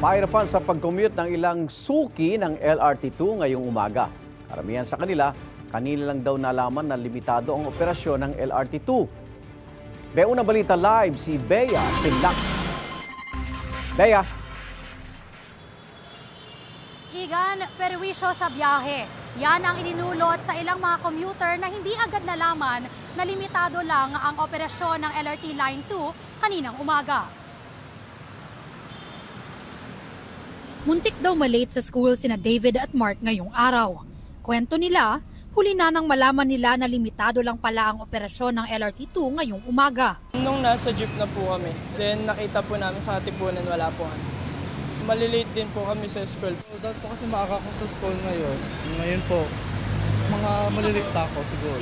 Mahirapan sa pag-commute ng ilang suki ng LRT2 ngayong umaga. Karamihan sa kanila lang daw nalaman na limitado ang operasyon ng LRT2. Una balita live si Bea Pinlac. Bea. Igan, perwisyo sa biyahe. Yan ang ininulot sa ilang mga commuter na hindi agad nalaman na limitado lang ang operasyon ng LRT Line 2 kaninang umaga. Muntik daw malate sa school sina David at Mark ngayong araw. Kwento nila, huli na nang malaman nila na limitado lang pala ang operasyon ng LRT2 ngayong umaga. Nung nasa jeep na po kami, then nakita po namin sa katipunan wala po kami. Malilate din po kami sa school. Dahil po kasi maaga ko sa school ngayon. Ngayon po, mga malilate pa ako siguro.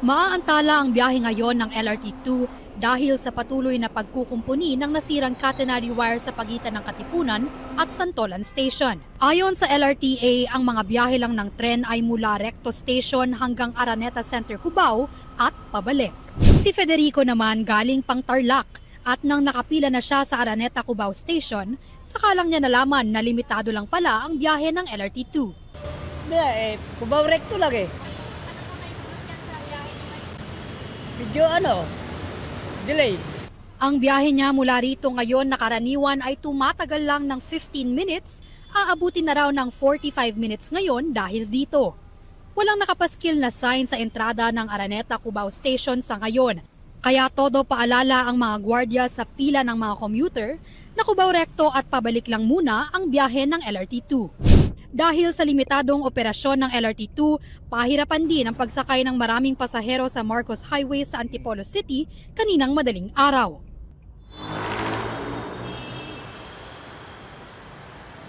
Maaantala ang biyahe ngayon ng LRT2 dahil sa patuloy na pagkukumpuni ng nasirang catenary wire sa pagitan ng Katipunan at Santolan Station. Ayon sa LRTA, ang mga biyahe lang ng tren ay mula Recto Station hanggang Araneta Center, Cubao at pabalik. Si Federico naman galing pang Tarlac at nang nakapila na siya sa Araneta Cubao Station, saka lang niya nalaman na limitado lang pala ang biyahe ng LRT2. Cubao Recto lang eh. Video delay. Ang biyahe niya mula rito ngayon na karaniwan ay tumatagal lang ng 15 minutes, aabutin na raw ng 45 minutes ngayon dahil dito. Walang nakapaskil na sign sa entrada ng Araneta Cubao Station sa ngayon, kaya todo paalala ang mga gwardiya sa pila ng mga commuter na Cubao Recto at pabalik lang muna ang biyahe ng LRT2. Dahil sa limitadong operasyon ng LRT2, pahirapan din ang pagsakay ng maraming pasahero sa Marcos Highway sa Antipolo City kaninang madaling araw.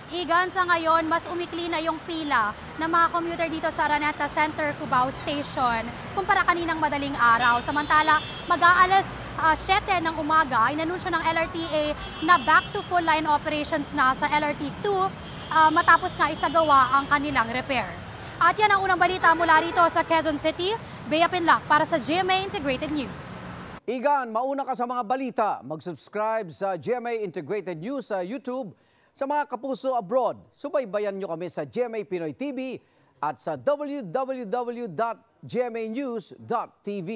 Igan, sa ngayon, mas umikli na yung pila ng mga commuter dito sa Araneta Center, Cubao Station kumpara kaninang madaling araw. Samantala, mag-aalas 7 ng umaga, inanunsyo ng LRTA na back to full line operations na sa LRT2 matapos nga isagawa ang kanilang repair. At yan ang unang balita mula rito sa Quezon City. Bea Pinlac para sa GMA Integrated News. Igan, mauna ka sa mga balita. Mag-subscribe sa GMA Integrated News sa YouTube. Sa mga kapuso abroad, subaybayan nyo kami sa GMA Pinoy TV at sa www.gmanews.tv.